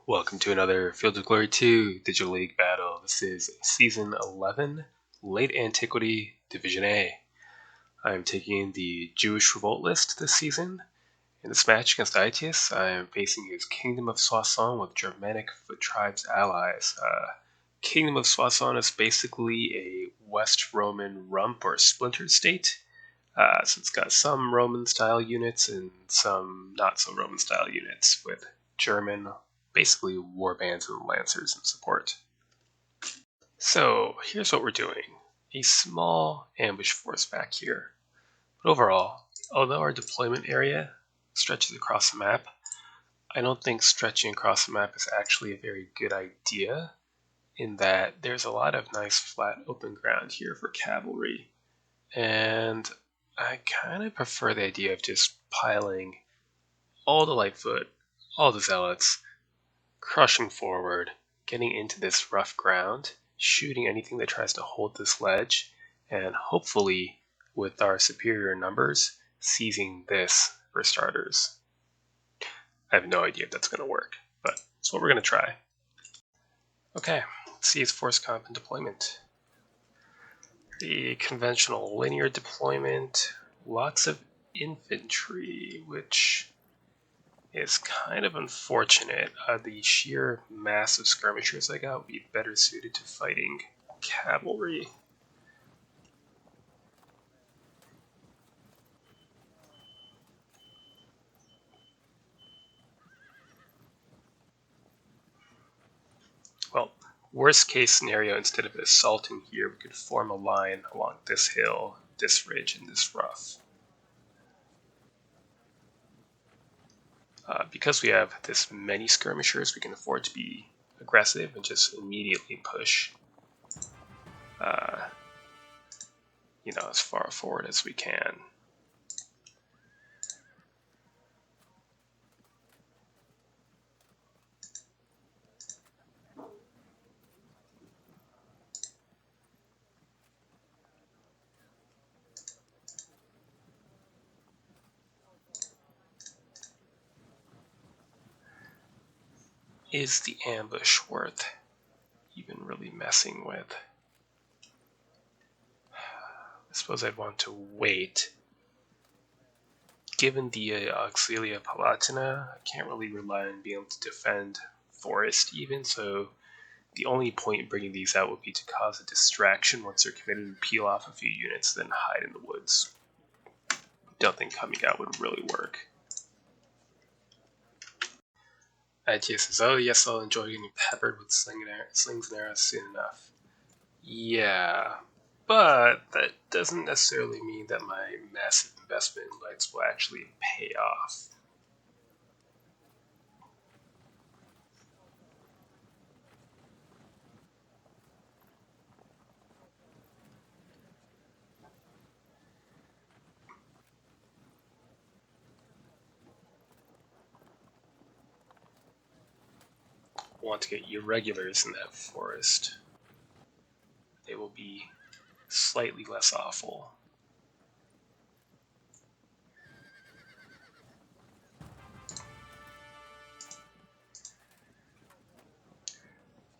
Welcome to another Field of Glory 2 Digital League battle. This is Season 11, Late Antiquity, Division A. I am taking the Jewish Revolt list this season. In this match against Aetius, I am facing his Kingdom of Soissons with Germanic Foot Tribes allies. Kingdom of Soissons is basically a West Roman rump or splintered state. So it's got some Roman-style units and some not-so-Roman-style units with German, basically warbands and lancers in support. So here's what we're doing. A small ambush force back here. But overall, although our deployment area stretches across the map, I don't think stretching across the map is actually a very good idea, in that there's a lot of nice flat open ground here for cavalry. And I kind of prefer the idea of just piling all the Lightfoot, all the Zealots, crushing forward, getting into this rough ground, shooting anything that tries to hold this ledge, and hopefully, with our superior numbers, seizing this for starters. I have no idea if that's going to work, but it's what we're going to try. Okay, let's see its force comp and deployment. The conventional linear deployment, lots of infantry, which is kind of unfortunate. The sheer mass of skirmishers I got would be better suited to fighting cavalry. Well, worst case scenario, instead of assaulting here, we could form a line along this hill, this ridge, and this rough. Because we have this many skirmishers, we can afford to be aggressive and just immediately push as far forward as we can. Is the ambush worth even really messing with? I suppose I'd want to wait. Given the Auxilia Palatina, I can't really rely on being able to defend forest even, so the only point in bringing these out would be to cause a distraction once they're committed and peel off a few units, then hide in the woods. Don't think coming out would really work. Aetius says, oh yes, I'll enjoy getting peppered with slings and arrows soon enough. Yeah, but that doesn't necessarily mean that my massive investment in lights will actually pay off. I want to get irregulars in that forest. They will be slightly less awful.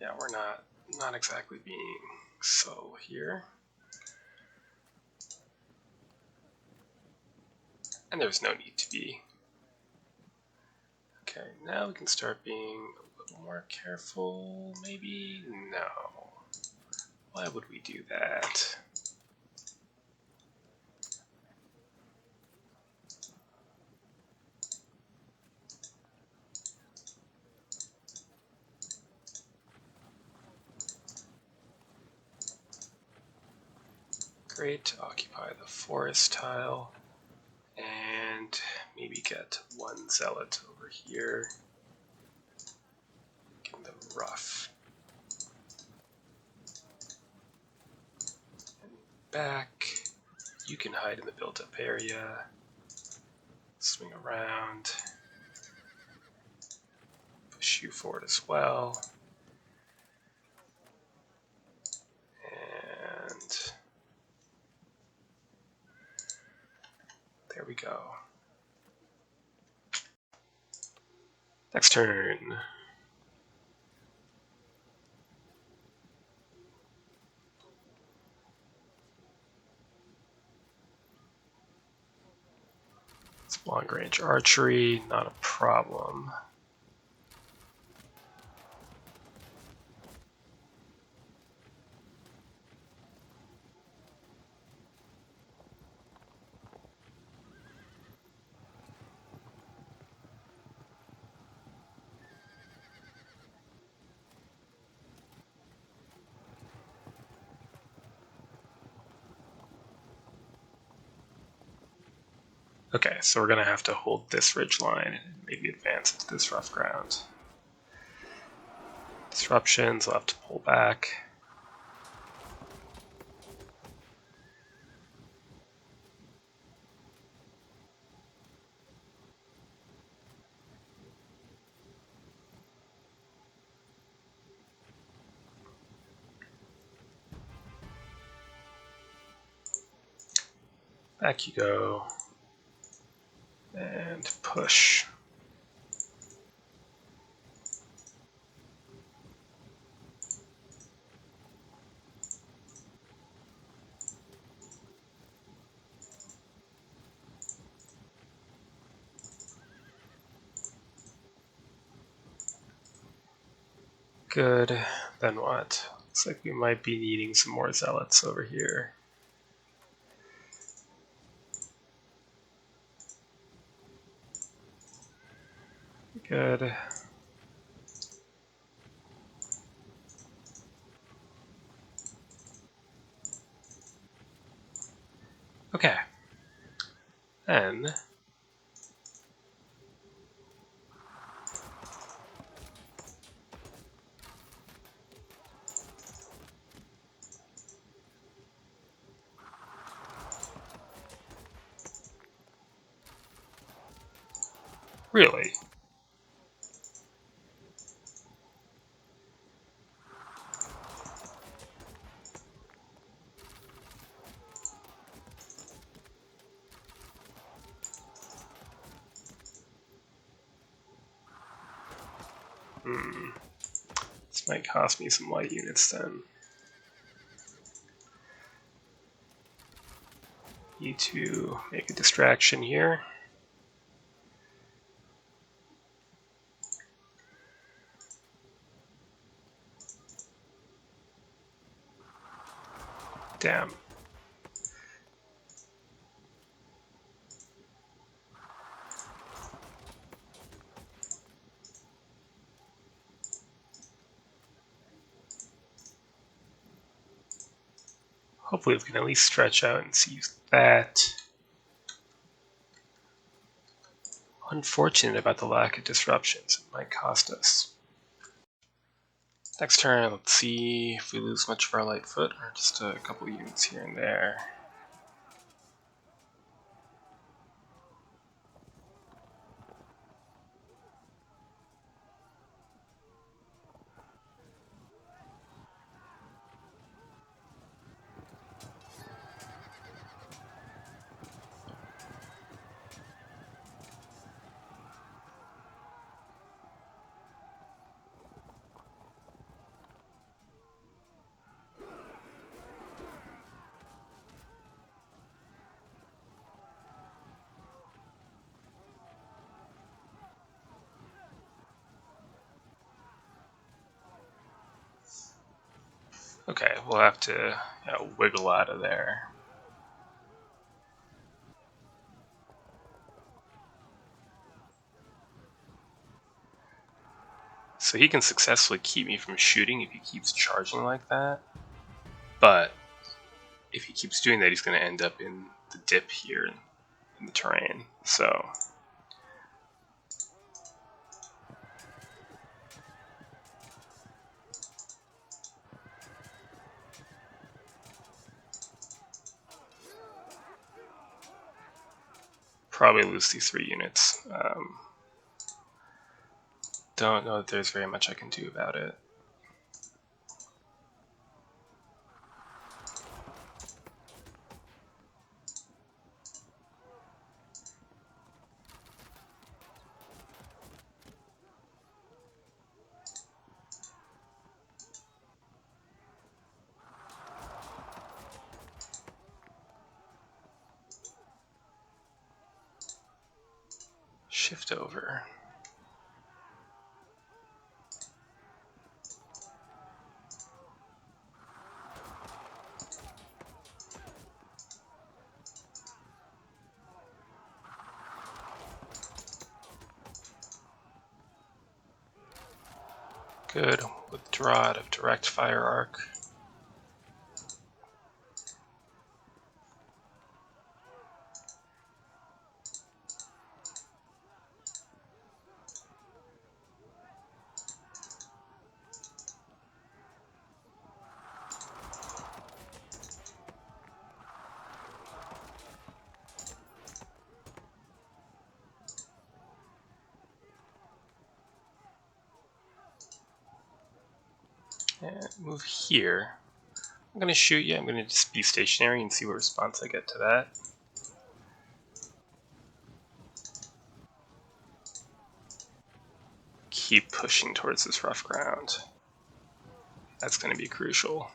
Yeah, we're not exactly being subtle here. And there's no need to be. Okay, now we can start being a little more careful, maybe? No. Why would we do that? Great, occupy the forest tile, and maybe get one zealot over here. Give them rough. And back, you can hide in the built-up area, swing around, push you forward as well. And there we go. Next turn. It's long range archery, not a problem. Okay, so we're going to have to hold this ridge line and maybe advance into this rough ground. Disruptions, we'll have to pull back. Back you go. And push. Good. Then what? Looks like we might be needing some more zealots over here. Good. Okay. Then really? This might cost me some light units then. Need to make a distraction here. Damn. Hopefully we can at least stretch out and seize that. Unfortunate about the lack of disruptions. It might cost us. Next turn, let's see if we lose much of our light foot, or just a couple units here and there. Okay, we'll have to wiggle out of there. So he can successfully keep me from shooting if he keeps charging like that. But if he keeps doing that, he's going to end up in the dip here in the terrain. So probably lose these 3 units. Don't know that there's very much I can do about it. shift over. Good. Withdraw out of direct fire arc. And move here. I'm going to shoot you. I'm going to just be stationary and see what response I get to that. Keep pushing towards this rough ground. That's going to be crucial.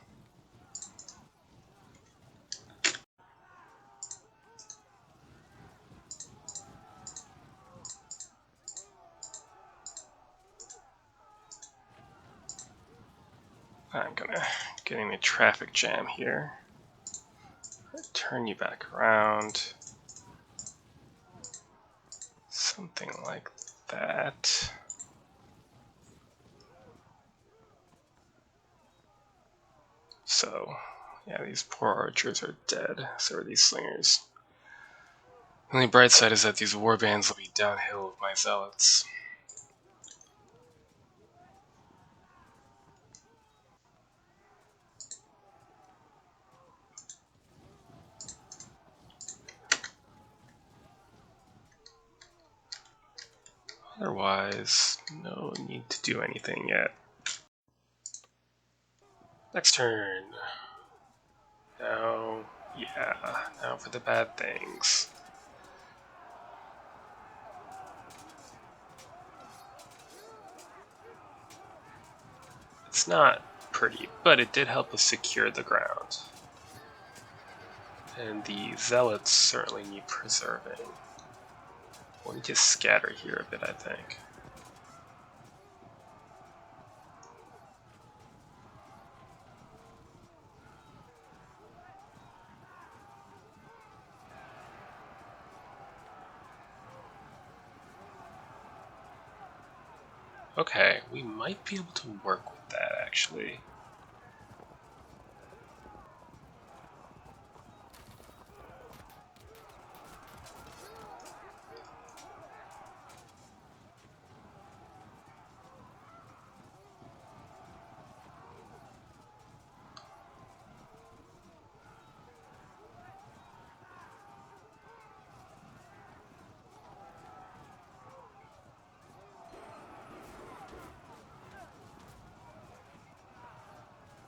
I'm going to get in a traffic jam here. Turn you back around. Something like that. So, yeah, these poor archers are dead. So are these slingers. The only bright side is that these warbands will be downhill with my zealots. Otherwise, no need to do anything yet. Next turn. Now, yeah, now for the bad things. It's not pretty, but it did help us secure the ground. And the zealots certainly need preserving. We'll need to scatter here a bit, I think. Okay, we might be able to work with that, actually.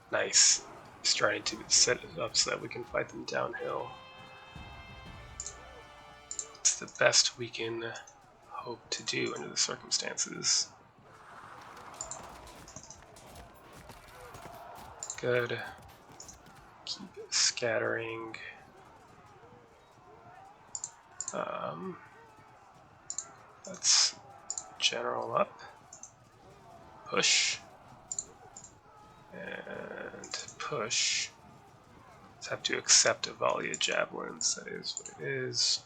Nice. Just trying to set it up so that we can fight them downhill. It's the best we can hope to do under the circumstances. Good. Keep scattering. Let's general up. Push. And push. Let's have to accept a volley of javelins. That is what it is.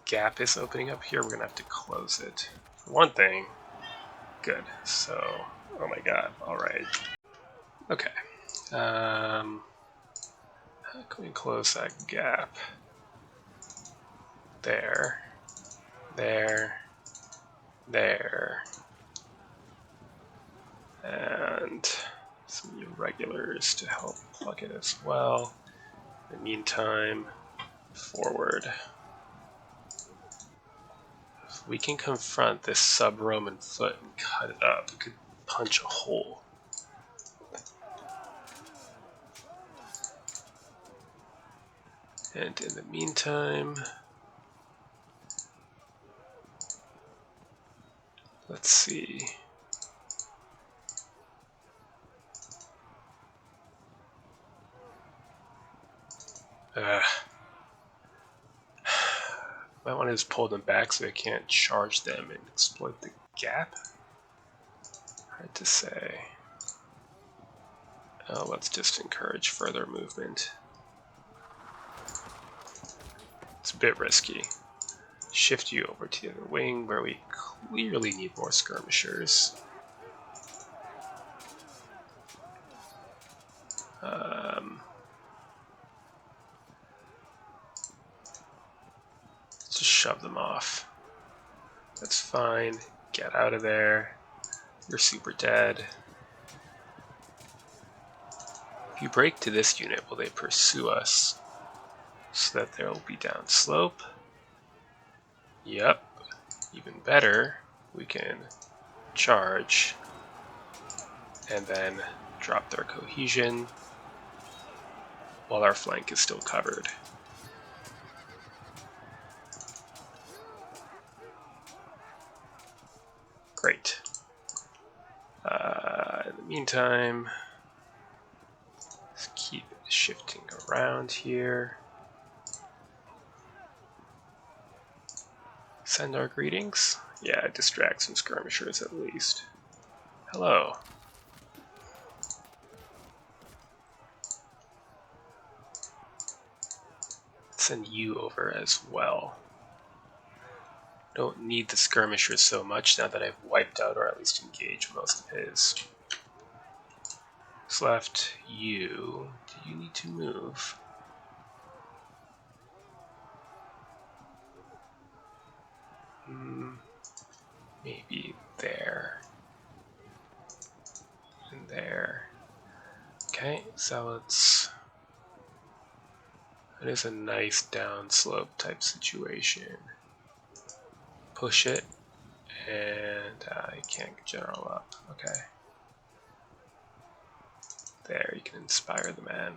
Gap is opening up here. We're gonna have to close it. For one thing, good. So, oh my god. All right. Okay. How can we close that gap? There. There. There. And some irregulars to help plug it as well. In the meantime, forward. If we can confront this sub-Roman foot and cut it up, we could punch a hole. And in the meantime, let's see. Might want to just pull them back so I can't charge them and exploit the gap. Hard to say. Oh, let's just encourage further movement. It's a bit risky. Shift you over to the other wing where we clearly need more skirmishers. Let's just shove them off. That's fine. Get out of there. You're super dead. If you break to this unit, will they pursue us? So that they'll be down slope. Yep. Even better, we can charge and then drop their cohesion while our flank is still covered. Great. In the meantime, let's keep shifting around here. Send our greetings? Yeah, distract some skirmishers at least. Hello. Send you over as well. Don't need the skirmishers so much now that I've wiped out or at least engaged most of his. What's left? You. Do you need to move? Maybe there. And there. Okay, so let's... It is a nice downslope type situation. Push it, and I can't general up. Okay. There, you can inspire the man.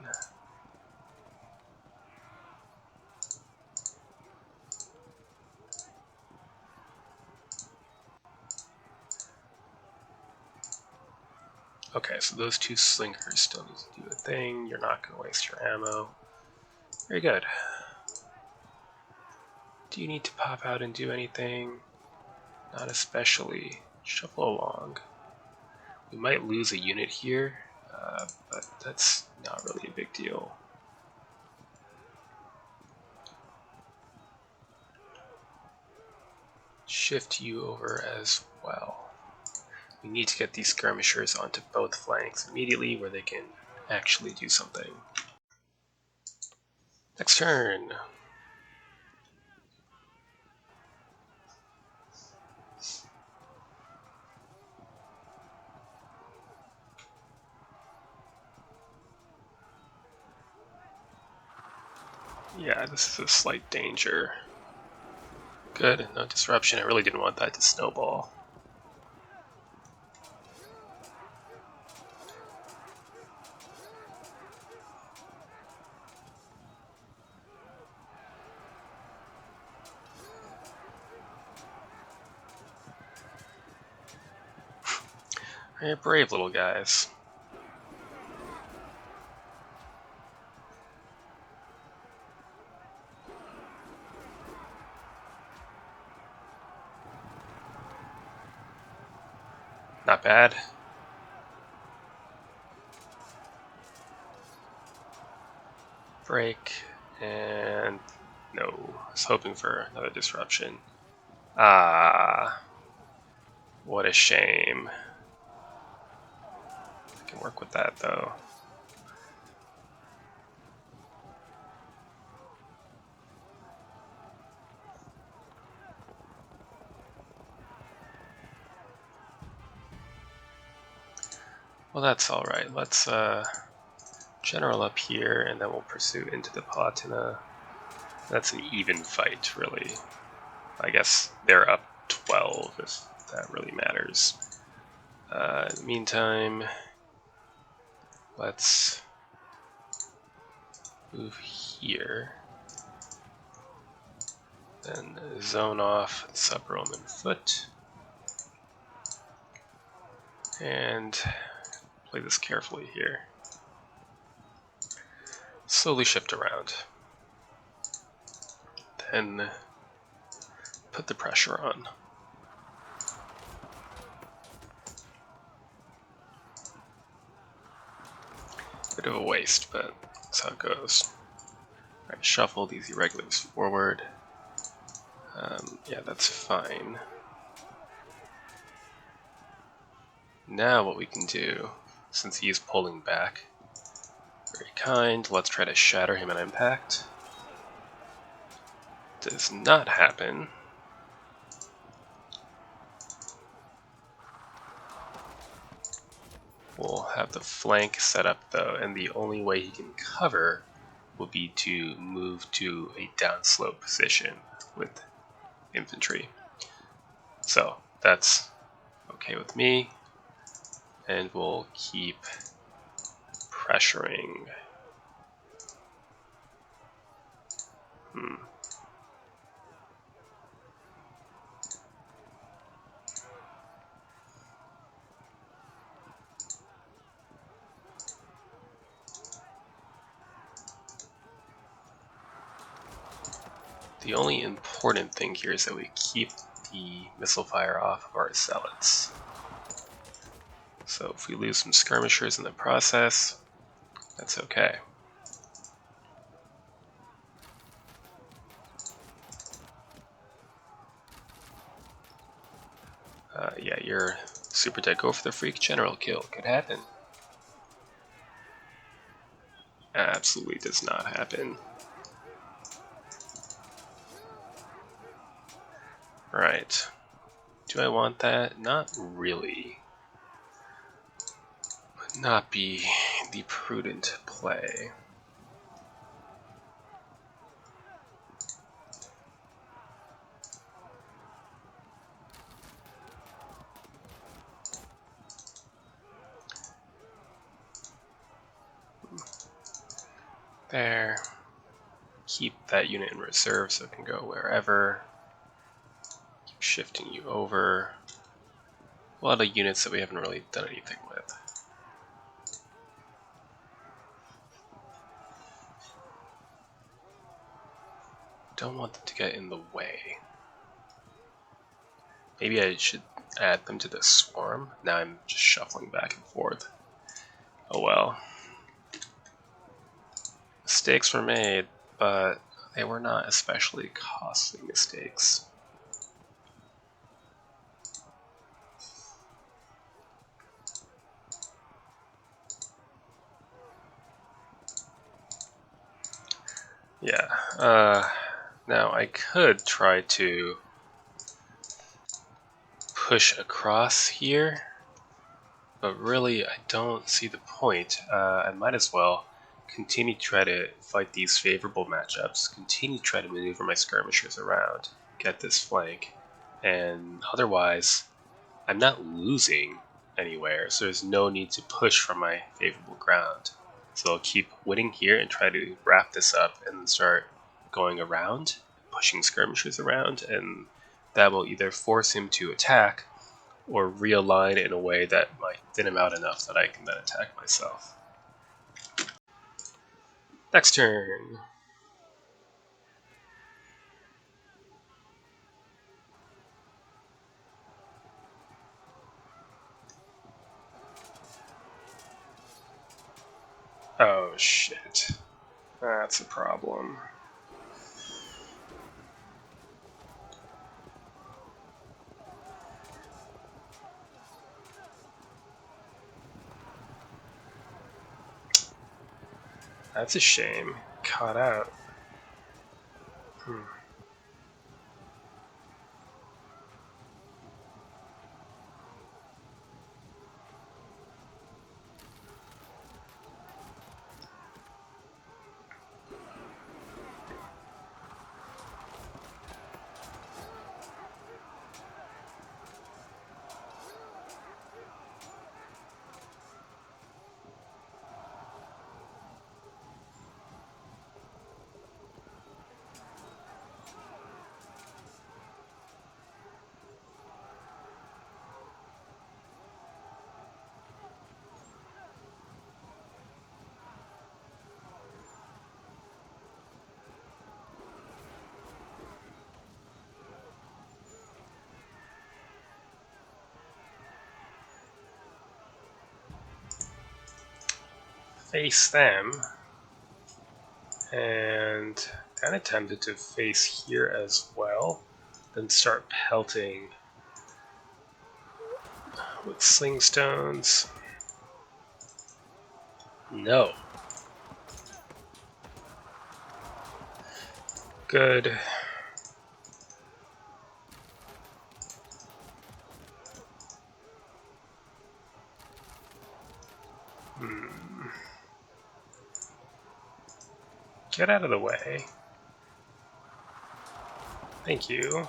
Okay, so those two slingers still need to do a thing. You're not going to waste your ammo. Very good. Do you need to pop out and do anything? Not especially. Shuffle along. We might lose a unit here, but that's not really a big deal. Shift you over as well. We need to get these skirmishers onto both flanks immediately where they can actually do something. Next turn. Yeah, this is a slight danger. Good, no disruption. I really didn't want that to snowball. You're brave little guys. Not bad. Break, and no. I was hoping for another disruption. Ah, what a shame. I can work with that though. Well, that's alright. Let's general up here, and then we'll pursue into the Palatina. That's an even fight, really. I guess they're up 12, if that really matters. In the meantime, let's move here. Then zone off Sub-Roman Foot. And play this carefully here. Slowly shift around. and put the pressure on. Bit of a waste, but that's how it goes. Alright, shuffle these irregulars forward. Yeah, that's fine. Now what we can do, since he's pulling back, very kind, let's try to shatter him on impact. Does not happen. We'll have the flank set up though, and the only way he can cover will be to move to a downslope position with infantry. So that's okay with me, and we'll keep pressuring. The only important thing here is that we keep the missile fire off of our zealots. So if we lose some skirmishers in the process, that's okay. Yeah, you're super dead. Go for the freak general kill. Could happen. Absolutely does not happen. Right. Do I want that? Not really. Would not be the prudent play. There. Keep that unit in reserve so it can go wherever. Keep shifting you over. A lot of units that we haven't really done anything with. Don't want them to get in the way. Maybe I should add them to the swarm. Now I'm just shuffling back and forth. Oh well. Mistakes were made, but they were not especially costly mistakes. Yeah, now I could try to push across here, but really I don't see the point. I might as well continue to try to fight these favorable matchups, continue to try to maneuver my skirmishers around, get this flank, and otherwise I'm not losing anywhere, so there's no need to push from my favorable ground. So I'll keep winning here and try to wrap this up and start going around, pushing skirmishers around, and that will either force him to attack or realign in a way that might thin him out enough that I can then attack myself. Next turn. Oh shit. That's a problem. That's a shame. Caught out. face them, and kind of tempted to face here as well, then start pelting with sling stones. No. Good. Get out of the way. Thank you.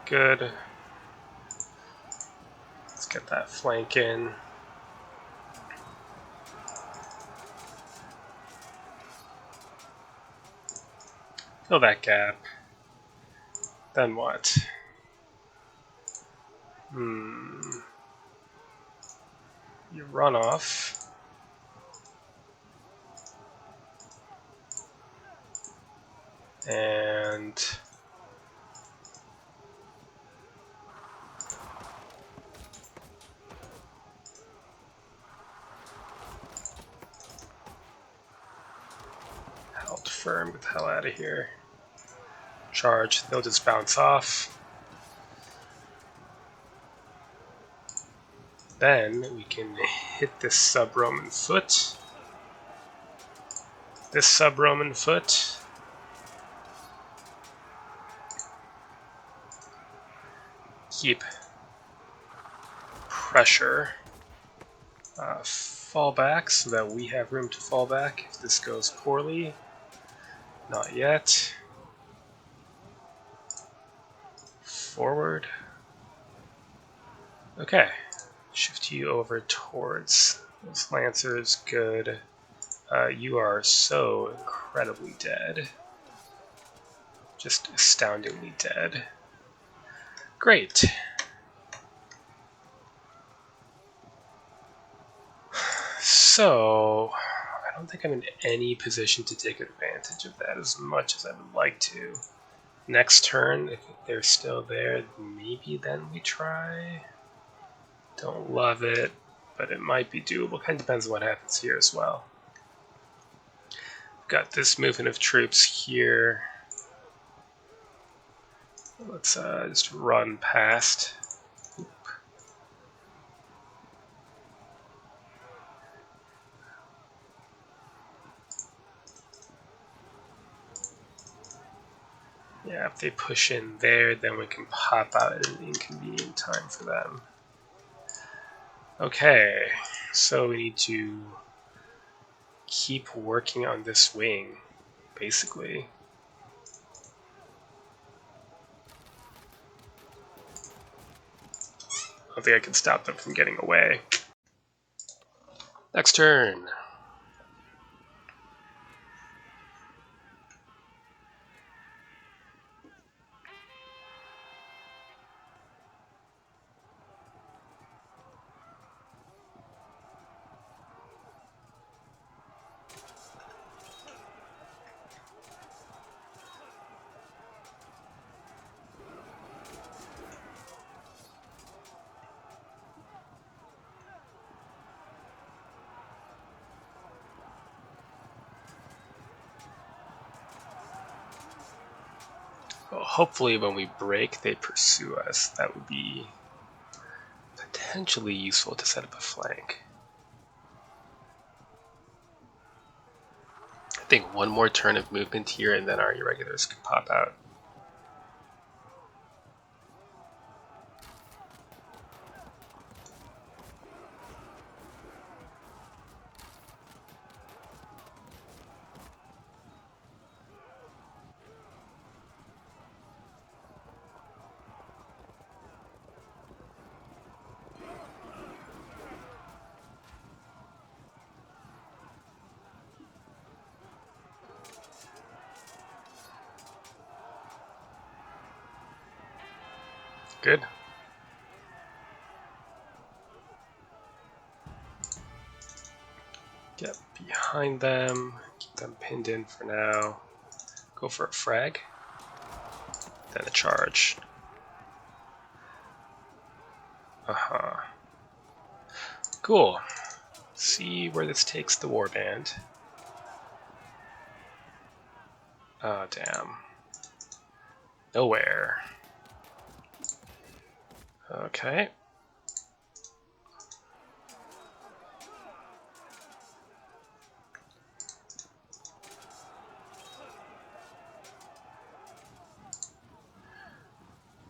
Good. Let's get that flank in. Fill that gap. Then what? You run off. And held firm, get the hell out of here. Charge, they'll just bounce off. Then we can hit this sub-Roman foot. This sub-Roman foot. Keep pressure. Fall back so that we have room to fall back if this goes poorly. Not yet. Forward. Okay. Shift you over towards those lancers. Good. You are so incredibly dead. Just astoundingly dead. Great. So, I don't think I'm in any position to take advantage of that as much as I would like to. Next turn, if they're still there, maybe then we try. Don't love it, but it might be doable. Kind of depends on what happens here as well. Got this movement of troops here. Let's just run past. Oop. Yeah, if they push in there, then we can pop out at an inconvenient time for them. Okay, so we need to keep working on this wing, basically. I don't think I can stop them from getting away. Next turn. Well, hopefully when we break, they pursue us. That would be potentially useful to set up a flank. I think one more turn of movement here and then our irregulars can pop out. Good. Get behind them, keep them pinned in for now. Go for a frag, then a charge. Cool. see where this takes the warband. Oh, damn. Nowhere. Okay.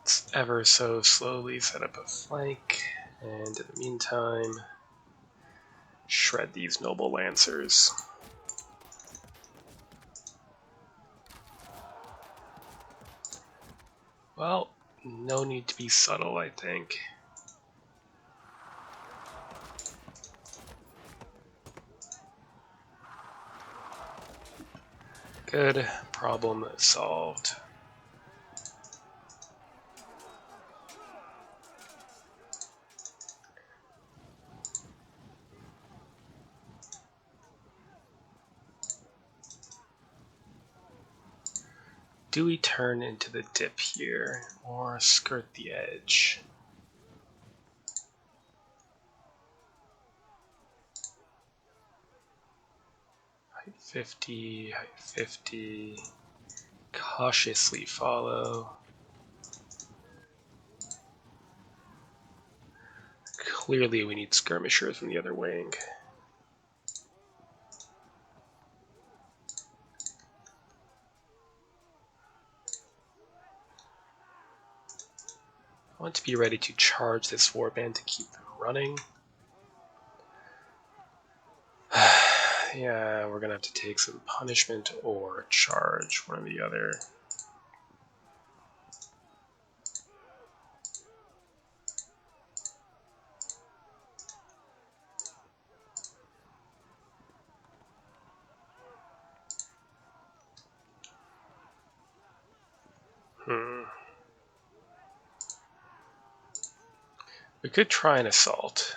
Let's ever so slowly set up a flank, and in the meantime, shred these noble lancers. Well, no need to be subtle, I think. Good, problem solved. Do we turn into the dip here, or skirt the edge? Height 50, height 50. Cautiously follow. Clearly we need skirmishers from the other wing. I want to be ready to charge this warband to keep them running. Yeah, we're gonna have to take some punishment or charge, one or the other. We could try an assault.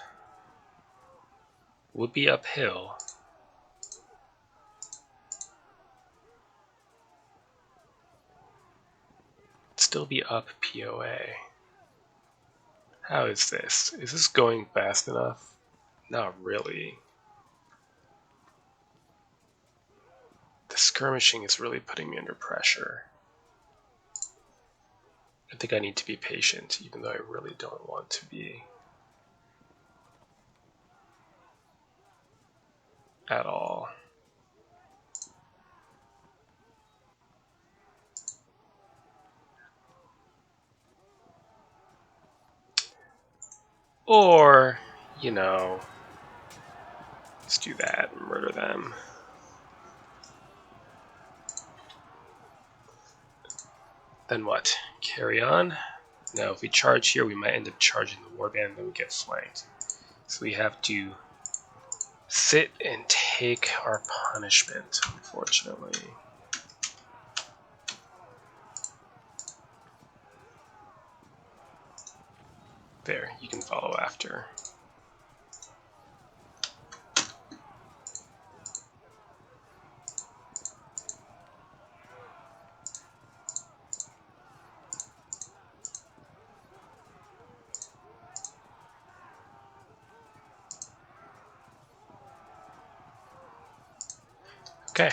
Would be uphill. Still be up POA. How is this? Is this going fast enough? Not really. The skirmishing is really putting me under pressure. I think I need to be patient, even though I really don't want to be. At all. Or, you know, let's do that and murder them. Then what? Carry on? No, if we charge here, we might end up charging the warband, and then we get flanked. So we have to sit and take our punishment, unfortunately. There, you can follow after. Okay,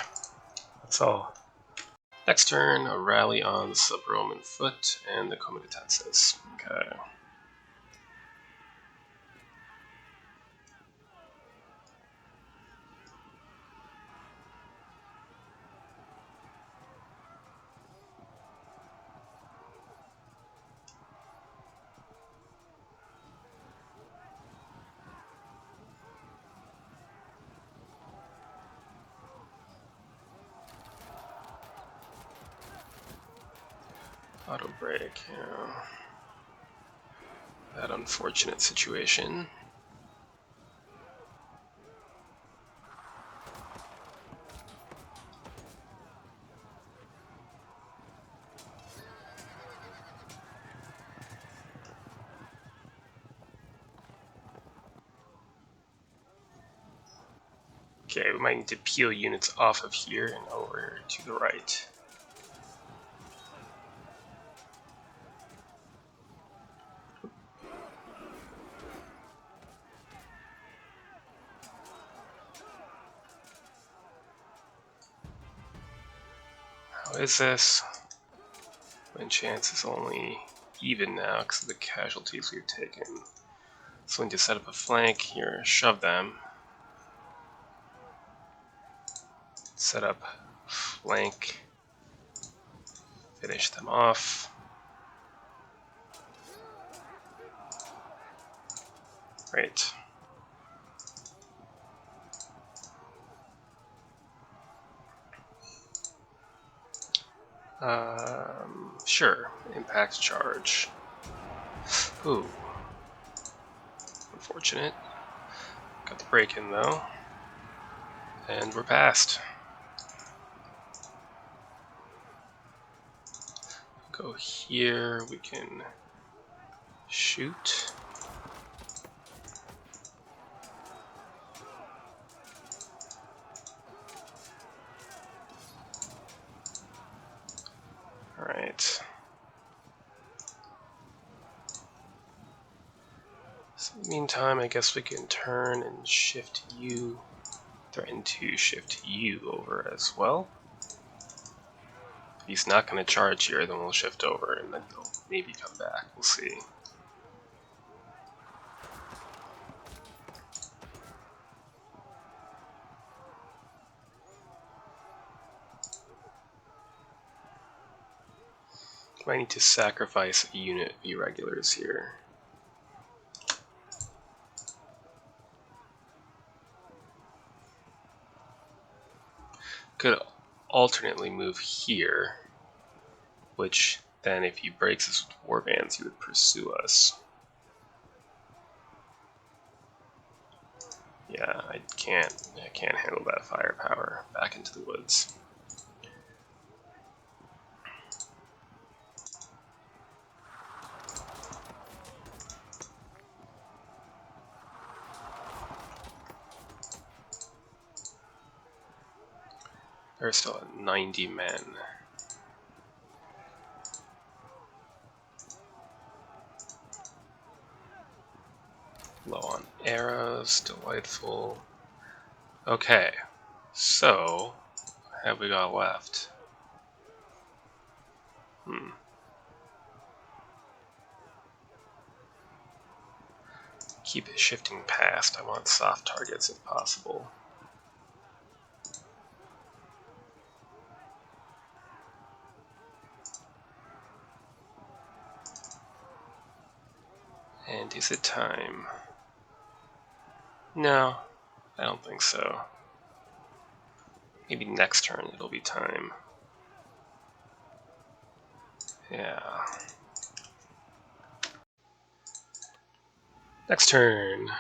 that's all. Next turn, a rally on the Sub-Roman Foot and the Comitatenses. Okay. Auto break, yeah. That unfortunate situation. Okay, we might need to peel units off of here and over to the right. What is this? Win chance is only even now because of the casualties we've taken. So we need to set up a flank here, shove them. Set up flank. Finish them off. Great. Sure. Impact charge. Ooh. Unfortunate. Got the break in though. And we're past. Go here. We can shoot. Alright. So in the meantime, I guess we can turn and shift you. Threaten to shift you over as well. If he's not going to charge here, then we'll shift over and then he'll maybe come back. We'll see. Might need to sacrifice a unit of irregulars here. Could alternately move here, which then if he breaks us with warbands, he would pursue us. Yeah, I can't handle that firepower. Back into the woods. There's still at 90 men. Low on arrows, delightful. Okay, so what have we got left? Keep it shifting past. I want soft targets if possible. And is it time? No, I don't think so. Maybe next turn it'll be time. Yeah. Next turn.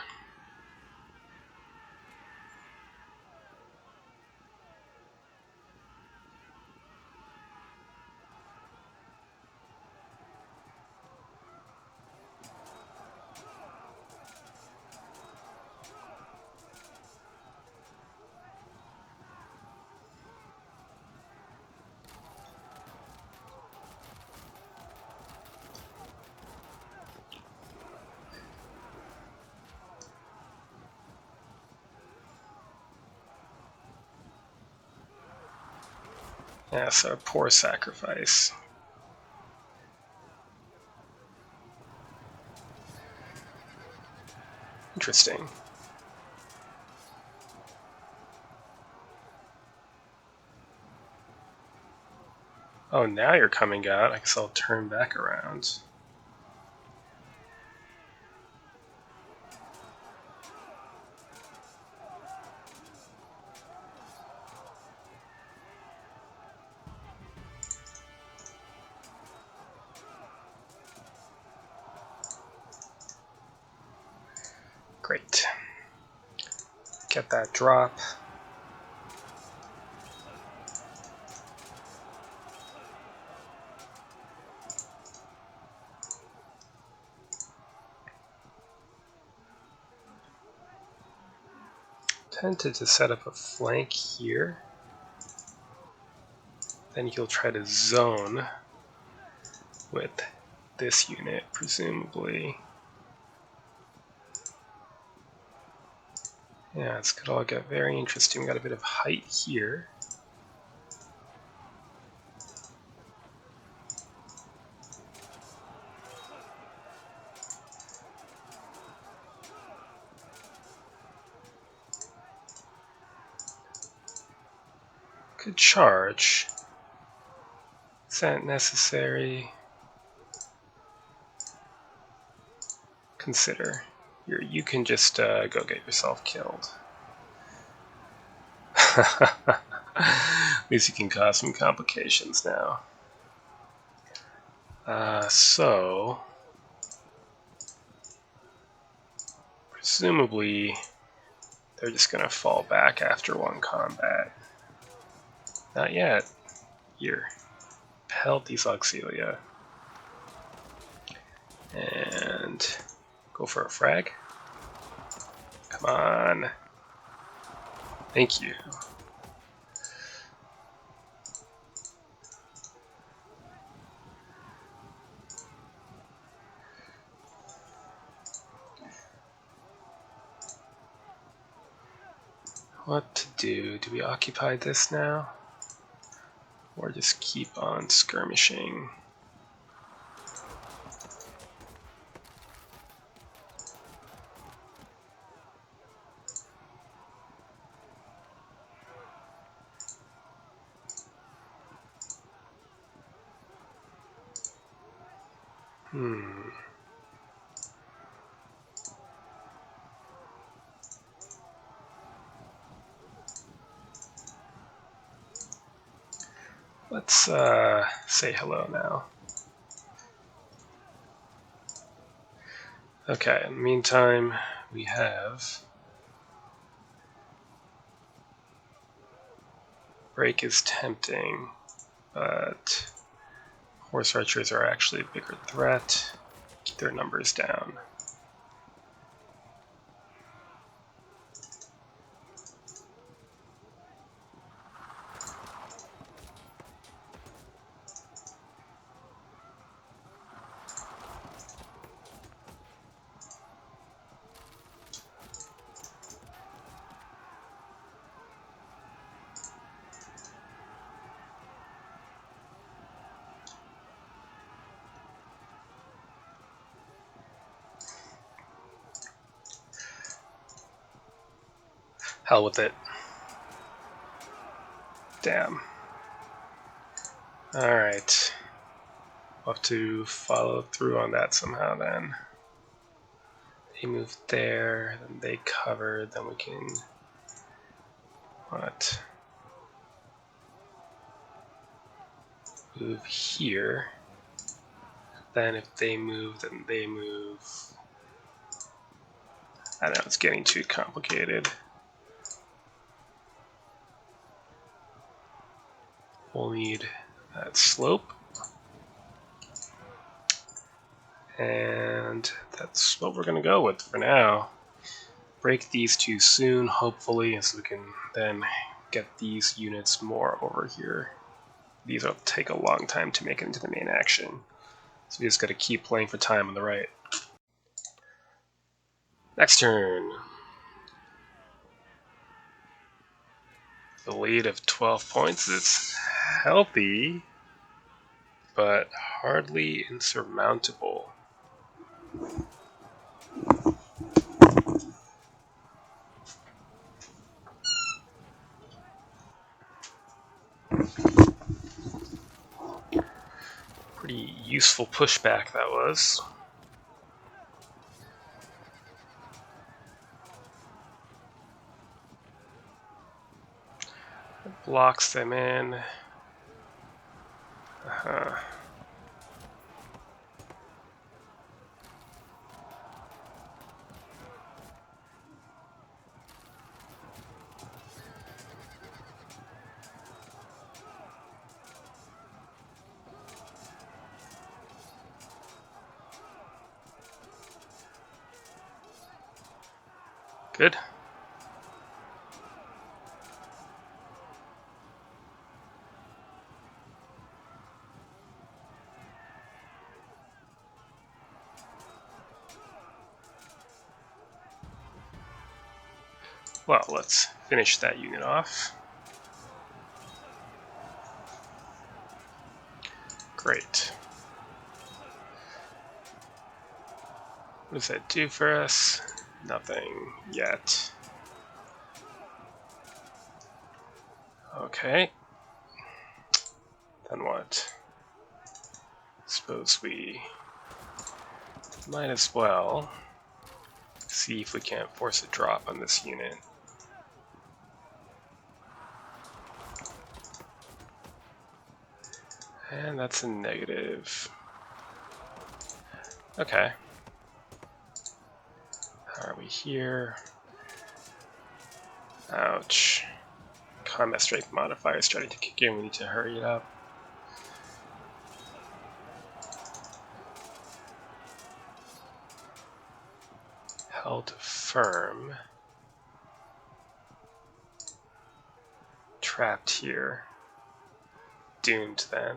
Yes, a poor sacrifice. Interesting. Oh, now you're coming out. I guess I'll turn back around. Great. Get that drop. Tempted to set up a flank here. Then he'll try to zone with this unit, presumably. Yeah, it's gonna all get very interesting. We got a bit of height here. Could charge. Is that necessary? Consider. You can just go get yourself killed. At least you can cause some complications now. So presumably they're just gonna fall back after one combat. Not yet. Here. Pelt these Auxilia. And go for a frag. Come on. Thank you. What to do? Do we occupy this now? Or just keep on skirmishing? Let's say hello now. Okay, in the meantime, we have break is tempting, but horse archers are actually a bigger threat. Keep their numbers down. Hell with it. Damn. Alright. We'll have to follow through on that somehow then. They moved there, then they covered, then we can... What? Move here. Then if they move, then they move. I know, it's getting too complicated. We'll need that slope. And that's what we're going to go with for now. Break these two soon, hopefully, so we can then get these units more over here. These will take a long time to make it into the main action. So we just got to keep playing for time on the right. Next turn. The lead of 12 points is healthy, but hardly insurmountable. Pretty useful pushback that was. It blocks them in. Good. Well, let's finish that unit off. Great. What does that do for us? Nothing yet. Okay. Then what? Suppose we might as well see if we can't force a drop on this unit. And that's a negative. Okay. How are we here? Ouch. Combat strength modifier is starting to kick in. We need to hurry it up. Held firm. Trapped here. Doomed then.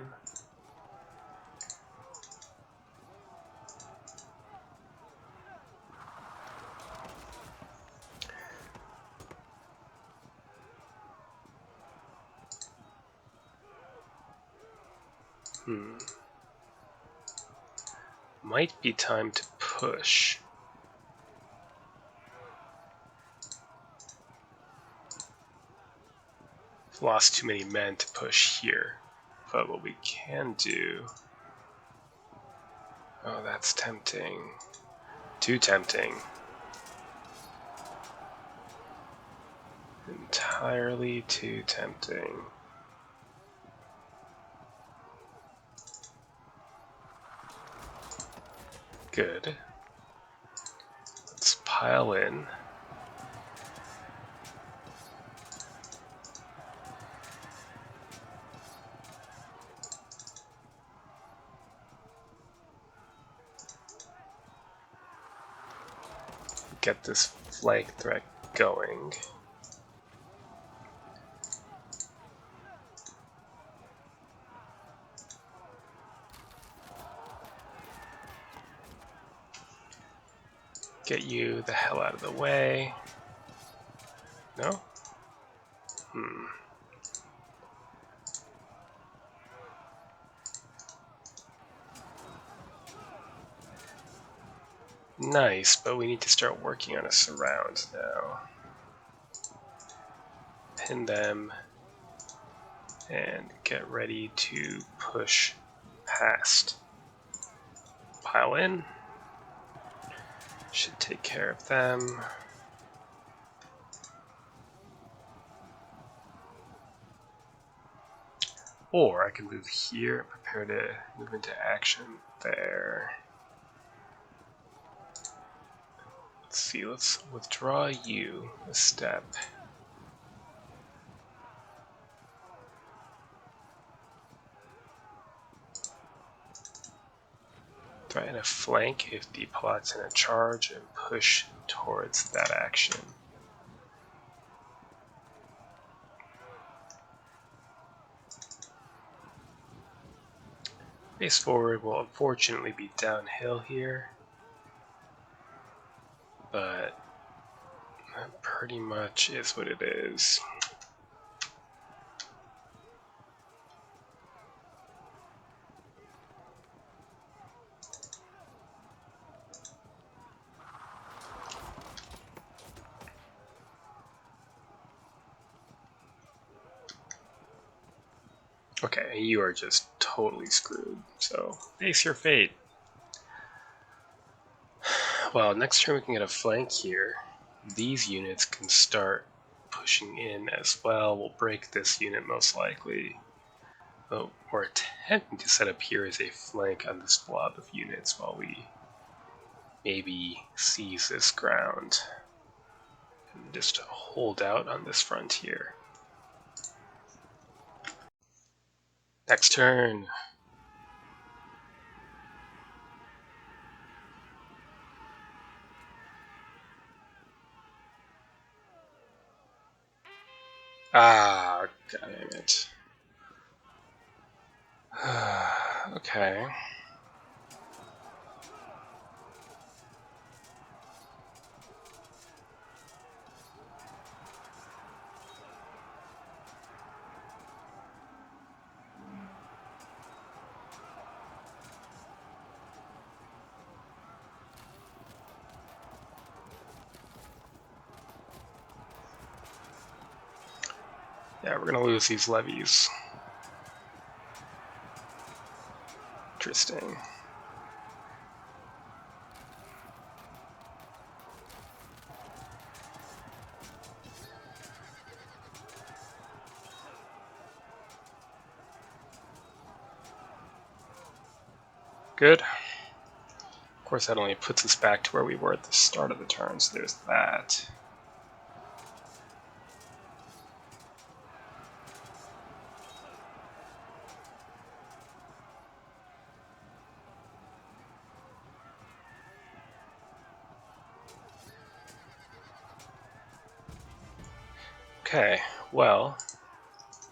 Might be time to push. I've lost too many men to push here. But what we can do... Oh, that's tempting. Too tempting. Entirely too tempting. Good. Let's pile in. Get this flank threat going. Get you the hell out of the way. No? Nice, but we need to start working on a surround now. Pin them and get ready to push past. Pile in. Should take care of them. Or I can move here and prepare to move into action there. Let's see, let's withdraw you a step. Threaten a flank if the plot's in a charge and push towards that action. Base forward will unfortunately be downhill here, but that pretty much is what it is. Okay, you are just totally screwed, so face your fate. Well, next turn we can get a flank here. These units can start pushing in as well. We'll break this unit most likely. Oh, we're attempting to set up here as a flank on this blob of units while we maybe seize this ground. And just hold out on this frontier. Next turn. Ah, damn it. Okay. Yeah, we're gonna lose these levies. Interesting. Good. Of course, that only puts us back to where we were at the start of the turn, so there's that. Okay, well,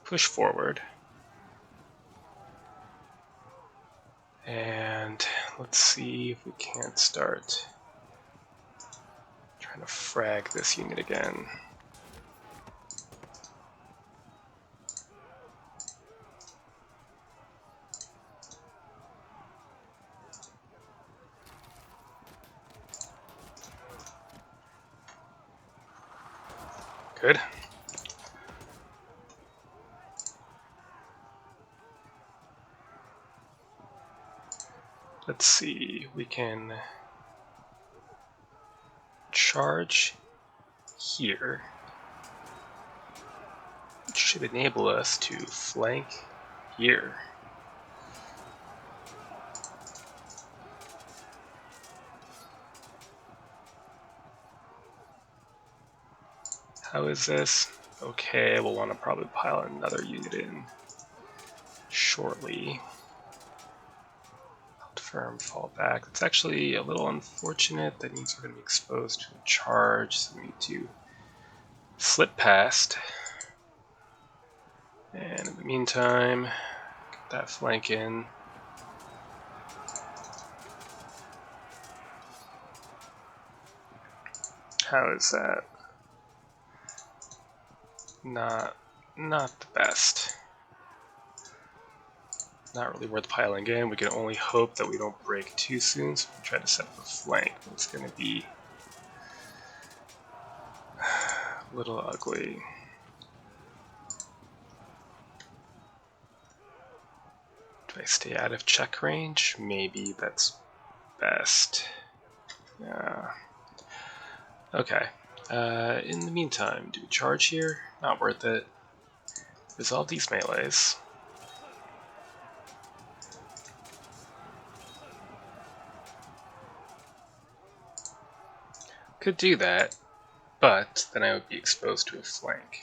push forward. And let's see if we can't start trying to frag this unit again. Good. Let's see, we can charge here, which should enable us to flank here. How is this? Okay, we'll want to probably pile another unit in shortly. Firm, fall back. It's actually a little unfortunate. That means we're going to be exposed to a charge, so we need to slip past. And in the meantime, get that flank in. How is that? Not the best. Not really worth piling in. We can only hope that we don't break too soon, so we try to set up a flank. But it's going to be a little ugly. Do I stay out of check range? Maybe that's best. Yeah. Okay. In the meantime, do we charge here? Not worth it. Resolve these melees. Could do that, but then I would be exposed to a flank.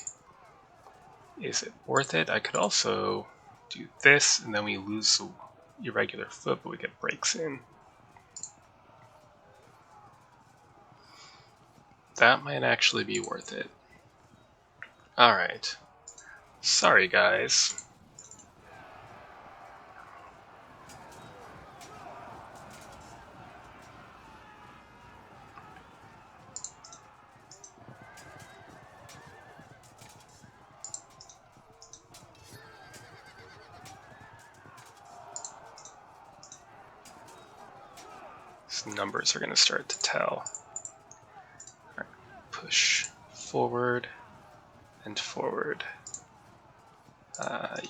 Is it worth it? I could also do this, and then we lose the irregular foot, but we get breaks in. That might actually be worth it. Alright. Sorry, guys. These numbers are going to start to tell. Right. Push forward and forward.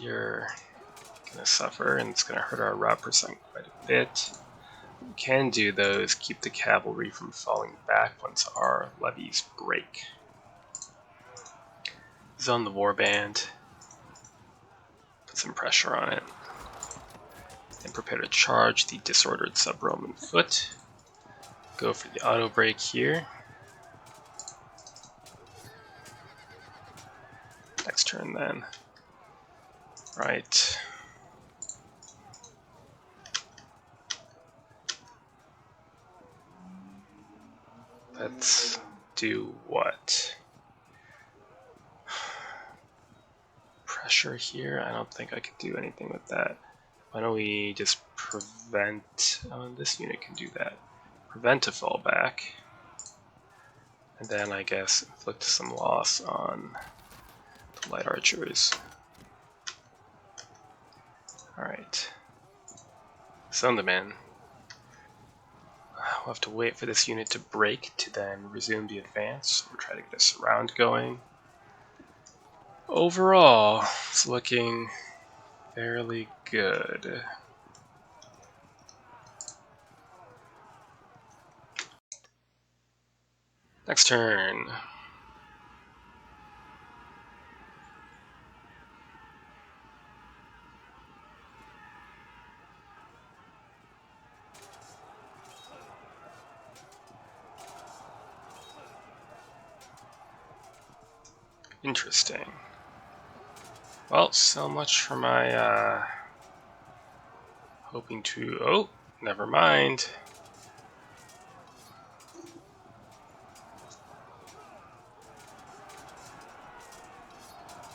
You're going to suffer, and it's going to hurt our route percent quite a bit. What we can do, though, is keep the cavalry from falling back once our levies break. Zone the warband. Put some pressure on it. And prepare to charge the disordered sub-Roman foot. Go for the auto break here. Next turn then. Right. Let's do what? Pressure here? I don't think I could do anything with that. Why don't we just prevent... Oh, this unit can do that. Prevent a fallback. And then I guess inflict some loss on the light archers. Alright. Send them in. We'll have to wait for this unit to break to then resume the advance. We'll try to get a surround going. Overall, it's looking fairly good. Next turn. Interesting. Well, so much for my hoping to... Oh, never mind.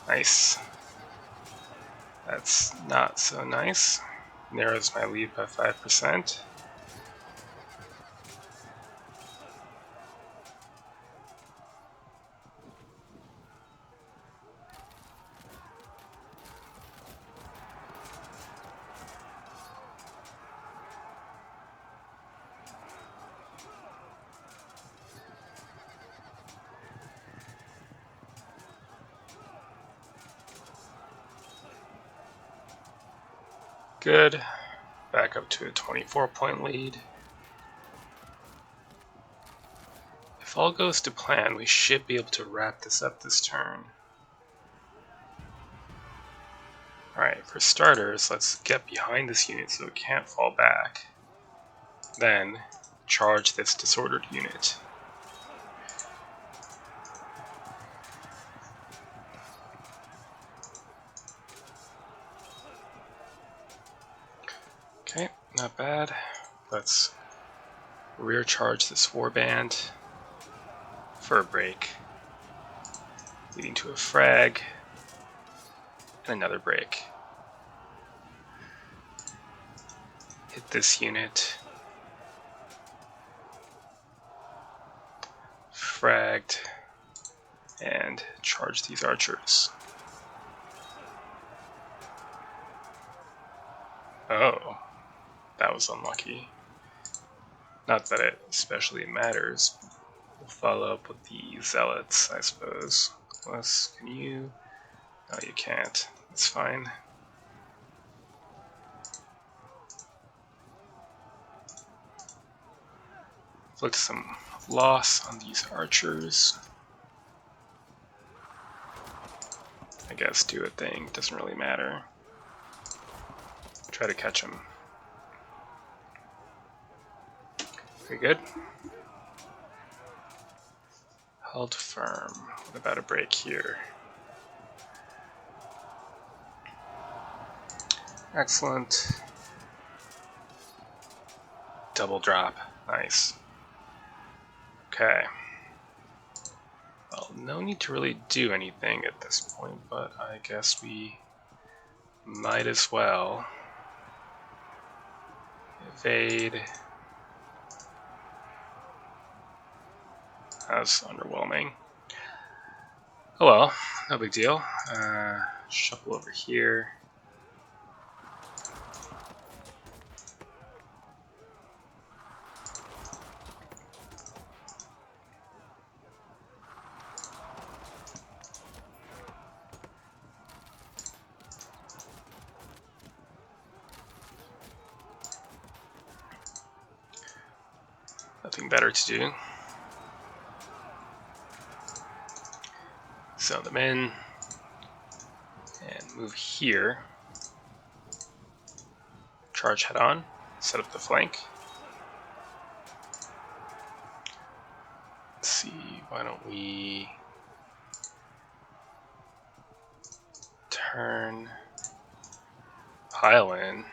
Nice. That's not so nice. Narrows my lead by 5%. Good. Back up to a 24-point lead. If all goes to plan, we should be able to wrap this up this turn. Alright, for starters, let's get behind this unit so it can't fall back. Then, charge this disordered unit. Okay, not bad. Let's rear charge this warband for a break, leading to a frag and another break. Hit this unit. Fragged and charge these archers. Oh, that was unlucky. Not that it especially matters. We'll follow up with the zealots, I suppose. Plus, can you? No, you can't. That's fine. Inflict some loss on these archers. I guess do a thing, doesn't really matter. Try to catch him. Very good. Held firm. What about a break here? Excellent. Double drop. Nice. Okay. Well, no need to really do anything at this point, but I guess we might as well. Evade. That was underwhelming. Oh well, no big deal. Shuffle over here. Nothing better to do. Zone them in and move here. Charge head on, set up the flank. Let's see, why don't we turn pile in.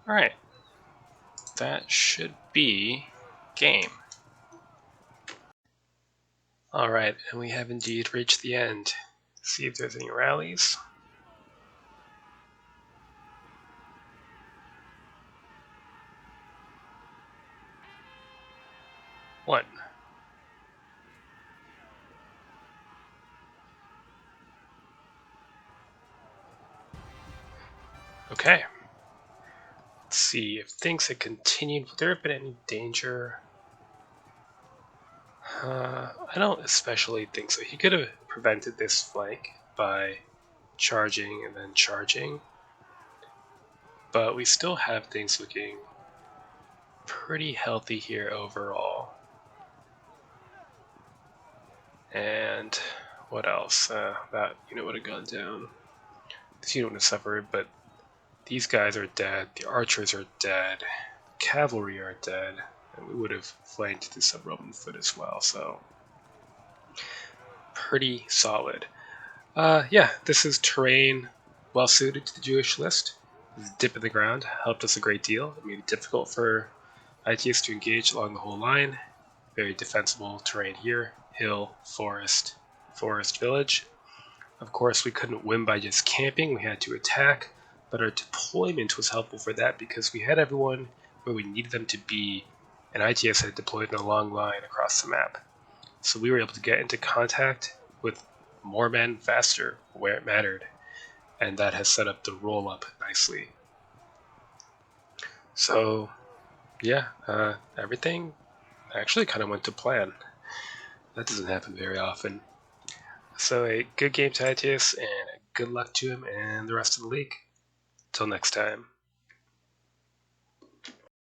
Alright, that should be game. Alright, and we have indeed reached the end. See if there's any rallies. Okay. Let's see if things had continued. Would there have been any danger? I don't especially think so. He could have prevented this flank by charging and then charging, but we still have things looking pretty healthy here overall. And what else? That unit would have gone down. This unit would have suffered, but these guys are dead. The archers are dead. The cavalry are dead. And we would have flanked the sub-Roman foot as well, so pretty solid. Yeah, this is terrain well suited to the Jewish list. This dip in the ground helped us a great deal. It made it difficult for ITS to engage along the whole line. Very defensible terrain here. Hill, forest, forest village. Of course, we couldn't win by just camping. We had to attack, but our deployment was helpful for that because we had everyone where we needed them to be, and ITS had deployed in a long line across the map. So we were able to get into contact with more men faster where it mattered, and that has set up the roll up nicely. So, yeah, everything actually kind of went to plan. That doesn't happen very often. So, a good game to ITS, and good luck to him and the rest of the league. Till next time.